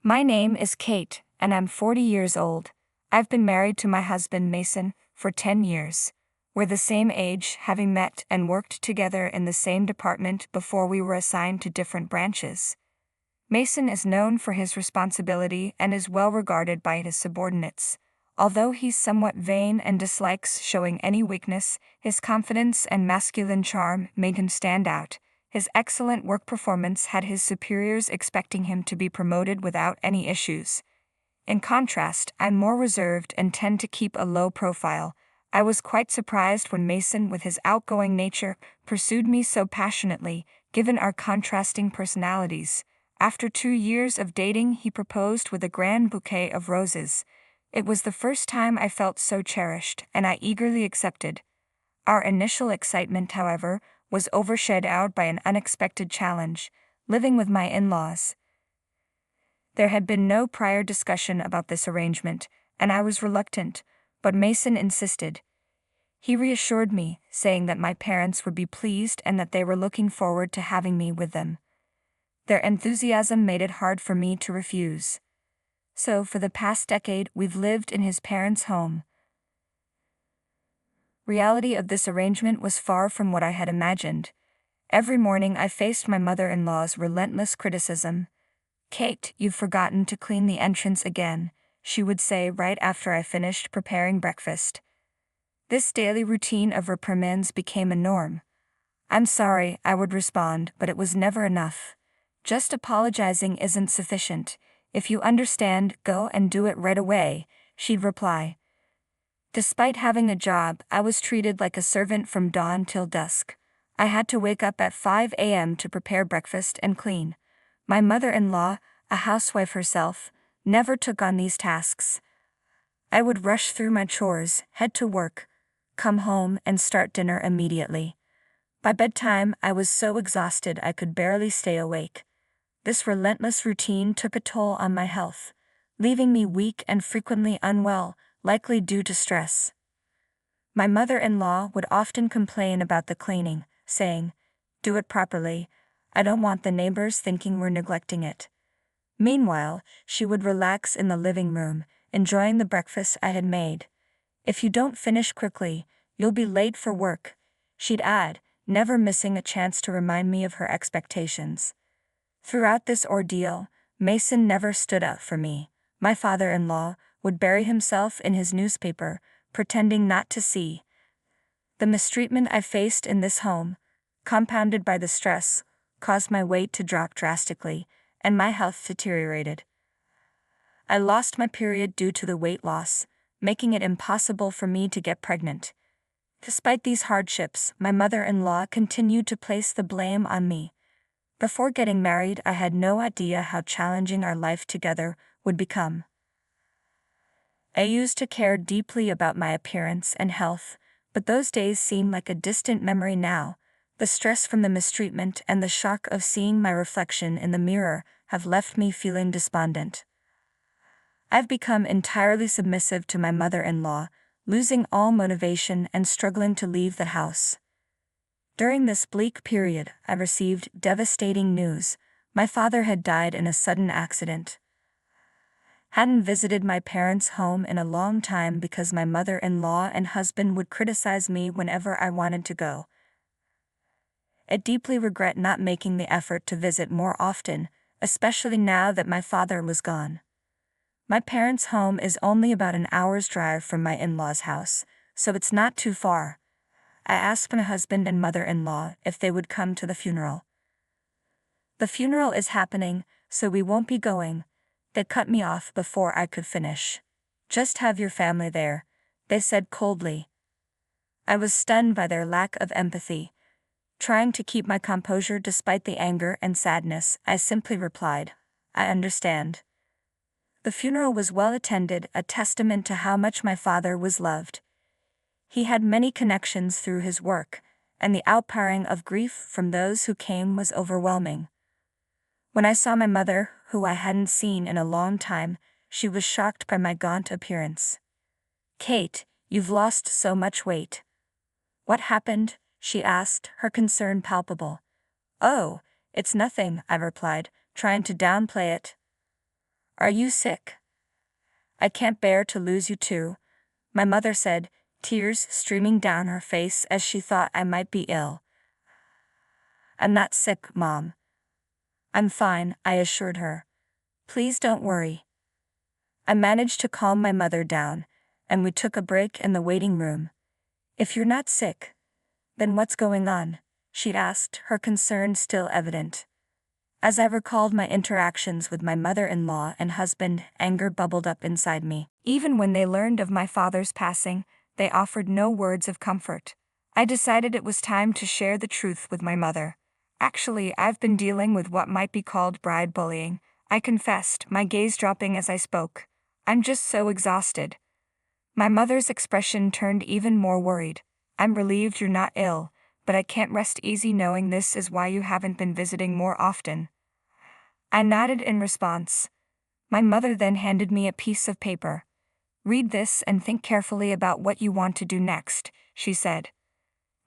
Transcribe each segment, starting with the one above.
My name is Kate, and I'm 40 years old. I've been married to my husband Mason for 10 years. We're the same age, having met and worked together in the same department before we were assigned to different branches. Mason is known for his responsibility and is well regarded by his subordinates. Although he's somewhat vain and dislikes showing any weakness, his confidence and masculine charm made him stand out. His excellent work performance had his superiors expecting him to be promoted without any issues. In contrast, I'm more reserved and tend to keep a low profile. I was quite surprised when Mason, with his outgoing nature, pursued me so passionately, given our contrasting personalities. After 2 years of dating, he proposed with a grand bouquet of roses. It was the first time I felt so cherished, and I eagerly accepted. Our initial excitement, however, was overshadowed by an unexpected challenge: living with my in-laws. There had been no prior discussion about this arrangement, and I was reluctant, but Mason insisted. He reassured me, saying that my parents would be pleased and that they were looking forward to having me with them. Their enthusiasm made it hard for me to refuse. So, for the past decade, we've lived in his parents' home. Reality of this arrangement was far from what I had imagined. Every morning I faced my mother-in-law's relentless criticism. "Kate, you've forgotten to clean the entrance again," she would say right after I finished preparing breakfast. This daily routine of reprimands became a norm. "I'm sorry," I would respond, but it was never enough. "Just apologizing isn't sufficient. If you understand, go and do it right away," she'd reply. Despite having a job, I was treated like a servant from dawn till dusk. I had to wake up at 5 a.m. to prepare breakfast and clean. My mother-in-law, a housewife herself, never took on these tasks. I would rush through my chores, head to work, come home and start dinner immediately. By bedtime, I was so exhausted I could barely stay awake. This relentless routine took a toll on my health, leaving me weak and frequently unwell, likely due to stress. My mother-in-law would often complain about the cleaning, saying, "Do it properly. I don't want the neighbors thinking we're neglecting it." Meanwhile, she would relax in the living room, enjoying the breakfast I had made. "If you don't finish quickly, you'll be late for work," she'd add, never missing a chance to remind me of her expectations. Throughout this ordeal, Mason never stood up for me. My father-in-law would bury himself in his newspaper, pretending not to see. The mistreatment I faced in this home, compounded by the stress, caused my weight to drop drastically, and my health deteriorated. I lost my period due to the weight loss, making it impossible for me to get pregnant. Despite these hardships, my mother-in-law continued to place the blame on me. Before getting married, I had no idea how challenging our life together would become. I used to care deeply about my appearance and health, but those days seem like a distant memory now. The stress from the mistreatment and the shock of seeing my reflection in the mirror have left me feeling despondent. I've become entirely submissive to my mother-in-law, losing all motivation and struggling to leave the house. During this bleak period, I received devastating news. My father had died in a sudden accident. Hadn't visited my parents' home in a long time because my mother-in-law and husband would criticize me whenever I wanted to go. I deeply regret not making the effort to visit more often, especially now that my father was gone. My parents' home is only about an hour's drive from my in-laws' house, so it's not too far. I asked my husband and mother-in-law if they would come to the funeral. "The funeral is happening, so we won't be going." They cut me off before I could finish. "Just have your family there," they said coldly. I was stunned by their lack of empathy. Trying to keep my composure despite the anger and sadness, I simply replied, "I understand." The funeral was well attended, a testament to how much my father was loved. He had many connections through his work, and the outpouring of grief from those who came was overwhelming. When I saw my mother, who I hadn't seen in a long time, she was shocked by my gaunt appearance. "Kate, you've lost so much weight." "What happened?" she asked, her concern palpable. "Oh, it's nothing," I replied, trying to downplay it. Are you sick? I can't bear to lose you too, my mother said, tears streaming down her face as she thought I might be ill. I'm not sick, Mom. I'm fine, I assured her. Please don't worry. I managed to calm my mother down, and we took a break in the waiting room. If you're not sick, then what's going on? She'd asked, her concern still evident. As I recalled my interactions with my mother-in-law and husband, anger bubbled up inside me. Even when they learned of my father's passing, they offered no words of comfort. I decided it was time to share the truth with my mother. Actually, I've been dealing with what might be called bride bullying, I confessed, my gaze dropping as I spoke. I'm just so exhausted. My mother's expression turned even more worried. I'm relieved you're not ill, but I can't rest easy knowing this is why you haven't been visiting more often. I nodded in response. My mother then handed me a piece of paper. Read this and think carefully about what you want to do next, she said.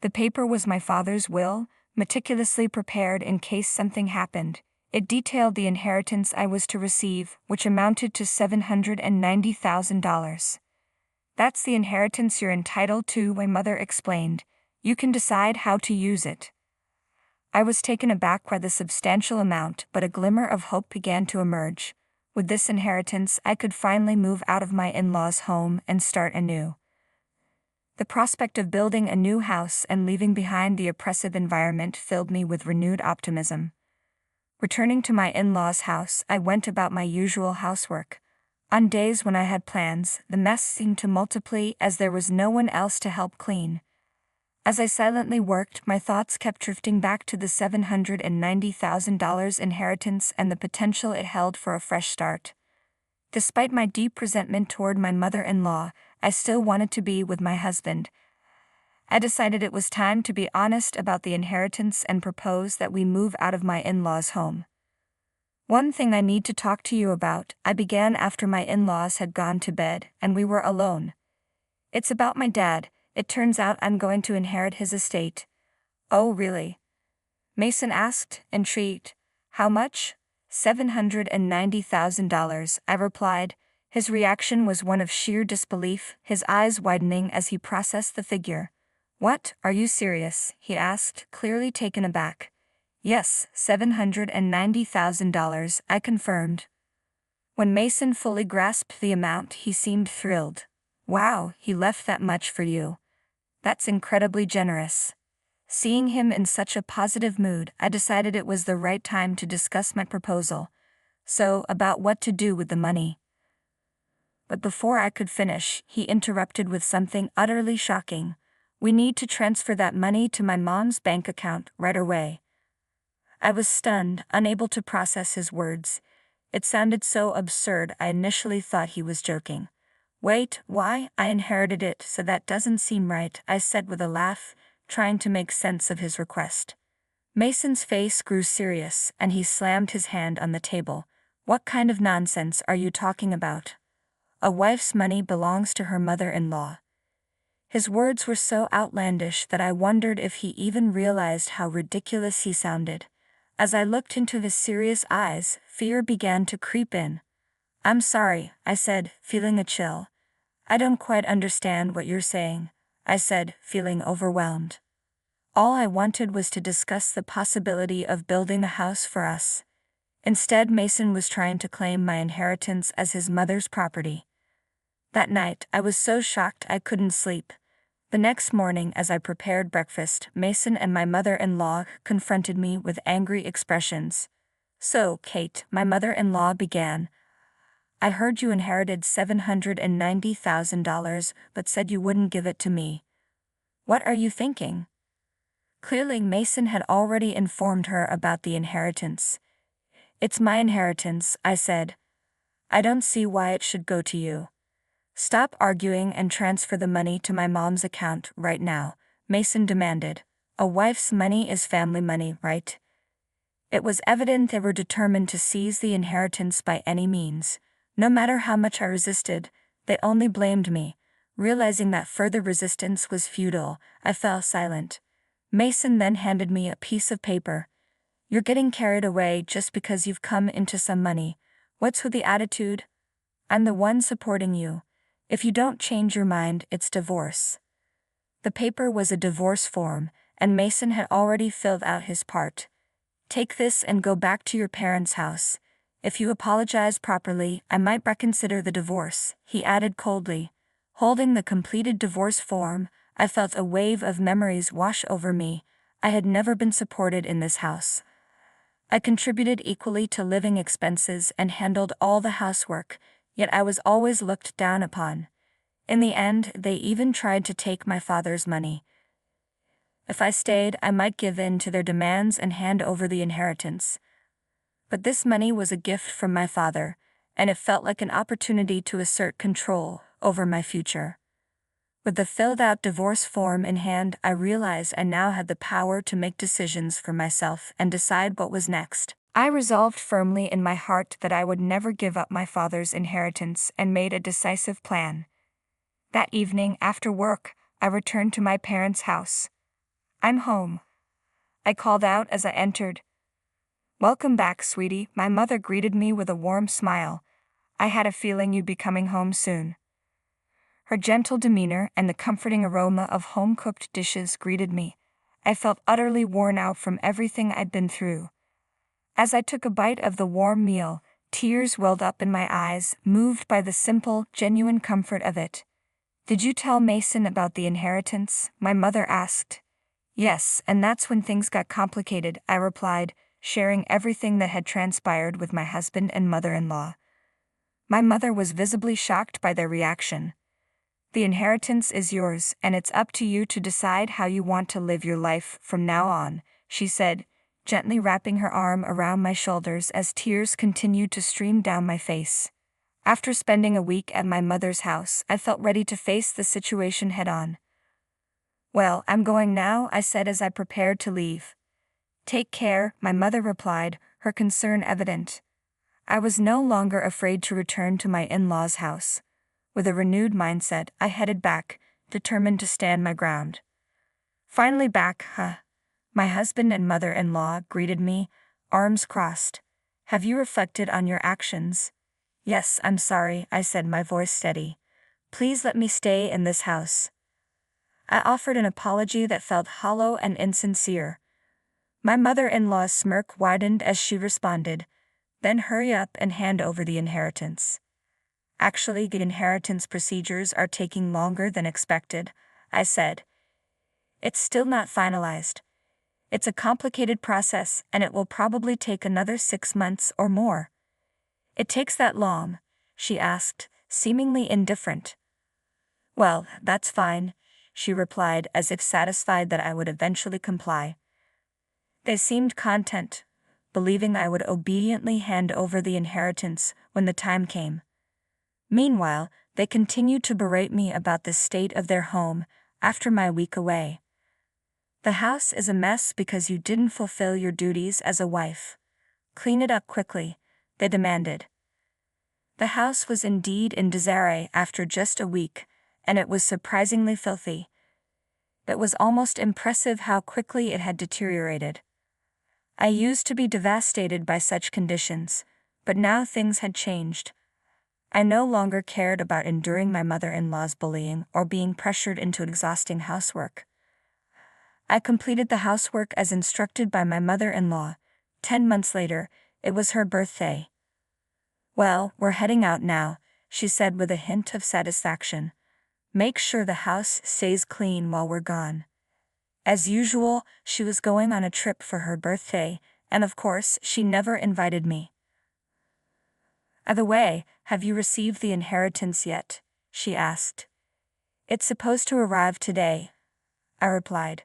The paper was my father's will, meticulously prepared in case something happened. It detailed the inheritance I was to receive, which amounted to $790,000. That's the inheritance you're entitled to, my mother explained. You can decide how to use it. I was taken aback by the substantial amount, but a glimmer of hope began to emerge. With this inheritance, I could finally move out of my in-laws' home and start anew. The prospect of building a new house and leaving behind the oppressive environment filled me with renewed optimism. Returning to my in-laws' house, I went about my usual housework. On days when I had plans, the mess seemed to multiply as there was no one else to help clean. As I silently worked, my thoughts kept drifting back to the $790,000 inheritance and the potential it held for a fresh start. Despite my deep resentment toward my mother-in-law, I still wanted to be with my husband. I decided it was time to be honest about the inheritance and propose that we move out of my in-laws' home. One thing I need to talk to you about, I began after my in-laws had gone to bed and we were alone. It's about my dad. It turns out I'm going to inherit his estate. Oh, really? Mason asked, intrigued. How much? $790,000, I replied. His reaction was one of sheer disbelief, his eyes widening as he processed the figure. What, are you serious? He asked, clearly taken aback. Yes, $790,000, I confirmed. When Mason fully grasped the amount, he seemed thrilled. Wow, he left that much for you. That's incredibly generous. Seeing him in such a positive mood, I decided it was the right time to discuss my proposal. So, about what to do with the money. But before I could finish, he interrupted with something utterly shocking. We need to transfer that money to my mom's bank account right away. I was stunned, unable to process his words. It sounded so absurd I initially thought he was joking. Wait, why? I inherited it, so that doesn't seem right, I said with a laugh, trying to make sense of his request. Mason's face grew serious, and he slammed his hand on the table. What kind of nonsense are you talking about? A wife's money belongs to her mother-in-law. His words were so outlandish that I wondered if he even realized how ridiculous he sounded. As I looked into his serious eyes, fear began to creep in. I'm sorry, I said, feeling a chill. I don't quite understand what you're saying, I said, feeling overwhelmed. All I wanted was to discuss the possibility of building a house for us. Instead, Mason was trying to claim my inheritance as his mother's property. That night, I was so shocked I couldn't sleep. The next morning, as I prepared breakfast, Mason and my mother-in-law confronted me with angry expressions. So, Kate, my mother-in-law began, I heard you inherited $790,000, but said you wouldn't give it to me. What are you thinking? Clearly, Mason had already informed her about the inheritance. It's my inheritance, I said. I don't see why it should go to you. Stop arguing and transfer the money to my mom's account right now, Mason demanded. A wife's money is family money, right? It was evident they were determined to seize the inheritance by any means. No matter how much I resisted, they only blamed me. Realizing that further resistance was futile, I fell silent. Mason then handed me a piece of paper. You're getting carried away just because you've come into some money. What's with the attitude? I'm the one supporting you. If you don't change your mind, it's divorce. The paper was a divorce form, and Mason had already filled out his part. Take this and go back to your parents' house. If you apologize properly, I might reconsider the divorce, he added coldly. Holding the completed divorce form, I felt a wave of memories wash over me. I had never been supported in this house. I contributed equally to living expenses and handled all the housework, yet I was always looked down upon. In the end, they even tried to take my father's money. If I stayed, I might give in to their demands and hand over the inheritance. But this money was a gift from my father, and it felt like an opportunity to assert control over my future. With the filled-out divorce form in hand, I realized I now had the power to make decisions for myself and decide what was next. I resolved firmly in my heart that I would never give up my father's inheritance and made a decisive plan. That evening, after work, I returned to my parents' house. "I'm home," I called out as I entered. "Welcome back, sweetie," my mother greeted me with a warm smile. "I had a feeling you'd be coming home soon." Her gentle demeanor and the comforting aroma of home-cooked dishes greeted me. I felt utterly worn out from everything I'd been through. As I took a bite of the warm meal, tears welled up in my eyes, moved by the simple, genuine comfort of it. "Did you tell Mason about the inheritance?" my mother asked. "Yes, and that's when things got complicated," I replied, sharing everything that had transpired with my husband and mother-in-law. My mother was visibly shocked by their reaction. "The inheritance is yours, and it's up to you to decide how you want to live your life from now on," she said, gently wrapping her arm around my shoulders as tears continued to stream down my face. After spending a week at my mother's house, I felt ready to face the situation head-on. "Well, I'm going now," I said as I prepared to leave. "Take care," my mother replied, her concern evident. I was no longer afraid to return to my in-laws' house. With a renewed mindset, I headed back, determined to stand my ground. Finally back, my husband and mother-in-law greeted me, arms crossed. "Have you reflected on your actions?" "Yes, I'm sorry," I said, my voice steady. "Please let me stay in this house." I offered an apology that felt hollow and insincere. My mother-in-law's smirk widened as she responded, "Then hurry up and hand over the inheritance." "Actually, the inheritance procedures are taking longer than expected," I said. "It's still not finalized. It's a complicated process, and it will probably take another 6 months or more." "It takes that long?" she asked, seemingly indifferent. "Well, that's fine," she replied, as if satisfied that I would eventually comply. They seemed content, believing I would obediently hand over the inheritance when the time came. Meanwhile, they continued to berate me about the state of their home after my week away. "The house is a mess because you didn't fulfill your duties as a wife. Clean it up quickly," they demanded. The house was indeed in disarray after just a week, and it was surprisingly filthy. It was almost impressive how quickly it had deteriorated. I used to be devastated by such conditions, but now things had changed. I no longer cared about enduring my mother-in-law's bullying or being pressured into exhausting housework. I completed the housework as instructed by my mother-in-law. 10 months later, it was her birthday. "Well, we're heading out now," she said with a hint of satisfaction. "Make sure the house stays clean while we're gone." As usual, she was going on a trip for her birthday, and of course, she never invited me. "By the way, have you received the inheritance yet?" she asked. "It's supposed to arrive today," I replied.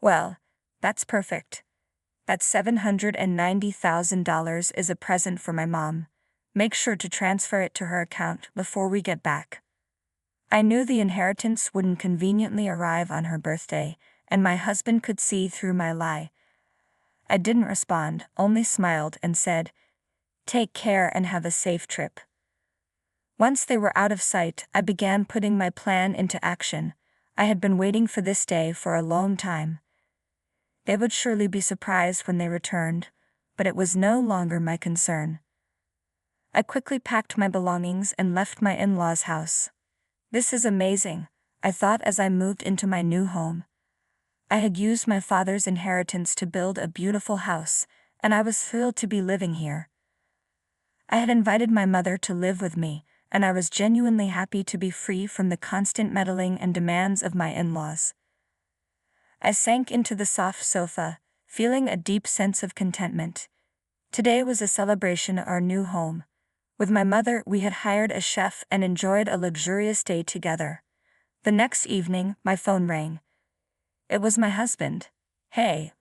"Well, that's perfect. That $790,000 is a present for my mom. Make sure to transfer it to her account before we get back." I knew the inheritance wouldn't conveniently arrive on her birthday, and my husband could see through my lie. I didn't respond, only smiled and said, "Take care and have a safe trip." Once they were out of sight, I began putting my plan into action. I had been waiting for this day for a long time. They would surely be surprised when they returned, but it was no longer my concern. I quickly packed my belongings and left my in-laws' house. This is amazing, I thought as I moved into my new home. I had used my father's inheritance to build a beautiful house, and I was thrilled to be living here. I had invited my mother to live with me, and I was genuinely happy to be free from the constant meddling and demands of my in-laws. I sank into the soft sofa, feeling a deep sense of contentment. Today was a celebration of our new home. With my mother, we had hired a chef and enjoyed a luxurious day together. The next evening, my phone rang. It was my husband. "Hey,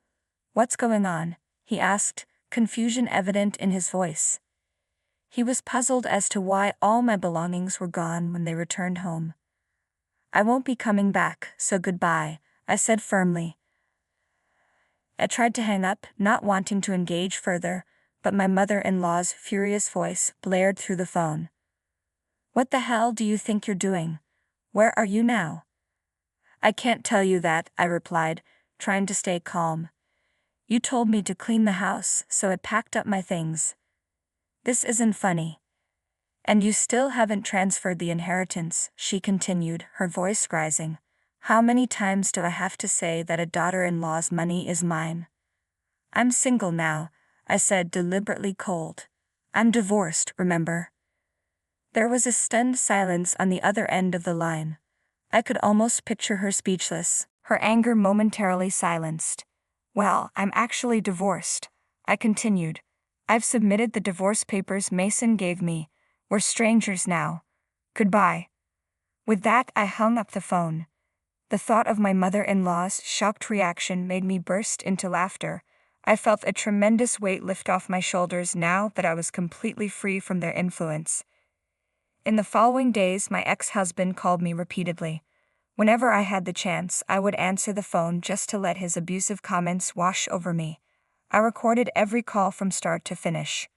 what's going on?" he asked, confusion evident in his voice. He was puzzled as to why all my belongings were gone when they returned home. "I won't be coming back, so goodbye," I said firmly. I tried to hang up, not wanting to engage further, but my mother-in-law's furious voice blared through the phone. "What the hell do you think you're doing? Where are you now?" "I can't tell you that," I replied, trying to stay calm. "You told me to clean the house, so I packed up my things." "This isn't funny." "And you still haven't transferred the inheritance," she continued, her voice rising. "How many times do I have to say that a daughter-in-law's money is mine?" "I'm single now," I said, deliberately cold. "I'm divorced, remember?" There was a stunned silence on the other end of the line. I could almost picture her speechless, her anger momentarily silenced. "Well, I'm actually divorced," I continued. "I've submitted the divorce papers Mason gave me. We're strangers now. Goodbye." With that, I hung up the phone. The thought of my mother-in-law's shocked reaction made me burst into laughter. I felt a tremendous weight lift off my shoulders now that I was completely free from their influence. In the following days, my ex-husband called me repeatedly. Whenever I had the chance, I would answer the phone just to let his abusive comments wash over me. I recorded every call from start to finish.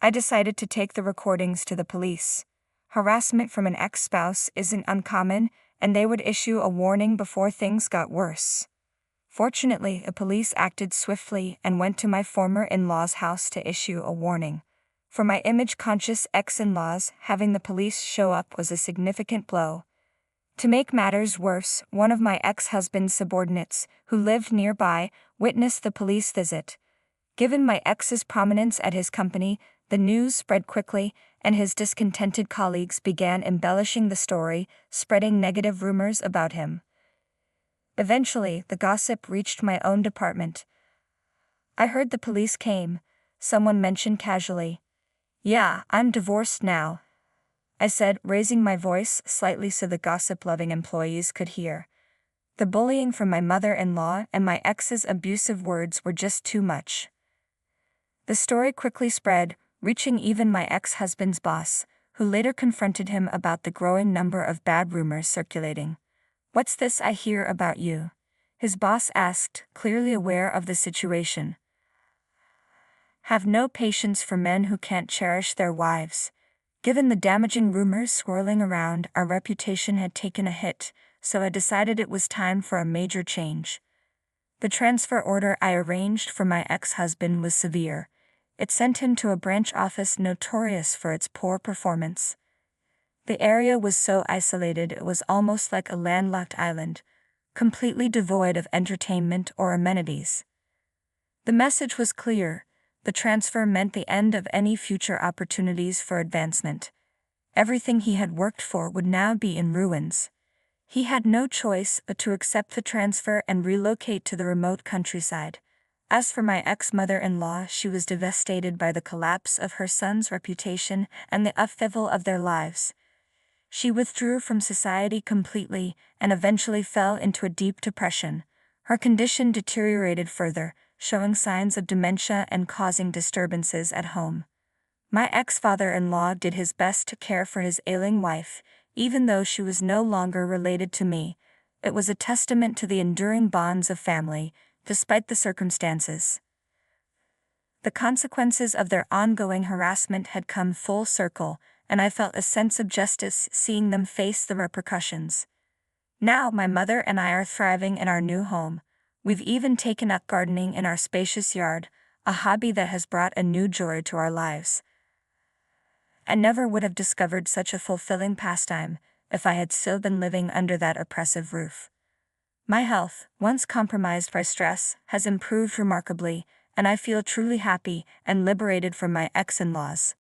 I decided to take the recordings to the police. Harassment from an ex-spouse isn't uncommon, and they would issue a warning before things got worse. Fortunately, the police acted swiftly and went to my former in-law's house to issue a warning. For my image-conscious ex-in-laws, having the police show up was a significant blow. To make matters worse, one of my ex-husband's subordinates, who lived nearby, witnessed the police visit. Given my ex's prominence at his company, the news spread quickly, and his discontented colleagues began embellishing the story, spreading negative rumors about him. Eventually, the gossip reached my own department. "I heard the police came," someone mentioned casually. "Yeah, I'm divorced now," I said, raising my voice slightly so the gossip-loving employees could hear. The bullying from my mother-in-law and my ex's abusive words were just too much. The story quickly spread, reaching even my ex-husband's boss, who later confronted him about the growing number of bad rumors circulating. "What's this I hear about you?" his boss asked, clearly aware of the situation. "Have no patience for men who can't cherish their wives." Given the damaging rumors swirling around, our reputation had taken a hit, so I decided it was time for a major change. The transfer order I arranged for my ex-husband was severe. It sent him to a branch office notorious for its poor performance. The area was so isolated it was almost like a landlocked island, completely devoid of entertainment or amenities. The message was clear: the transfer meant the end of any future opportunities for advancement. Everything he had worked for would now be in ruins. He had no choice but to accept the transfer and relocate to the remote countryside. As for my ex-mother-in-law, she was devastated by the collapse of her son's reputation and the upheaval of their lives. She withdrew from society completely and eventually fell into a deep depression. Her condition deteriorated further, showing signs of dementia and causing disturbances at home. My ex-father-in-law did his best to care for his ailing wife, even though she was no longer related to me. It was a testament to the enduring bonds of family, despite the circumstances. The consequences of their ongoing harassment had come full circle, and I felt a sense of justice seeing them face the repercussions. Now my mother and I are thriving in our new home. We've even taken up gardening in our spacious yard, a hobby that has brought a new joy to our lives. I never would have discovered such a fulfilling pastime if I had still been living under that oppressive roof. My health, once compromised by stress, has improved remarkably, and I feel truly happy and liberated from my ex-in-laws.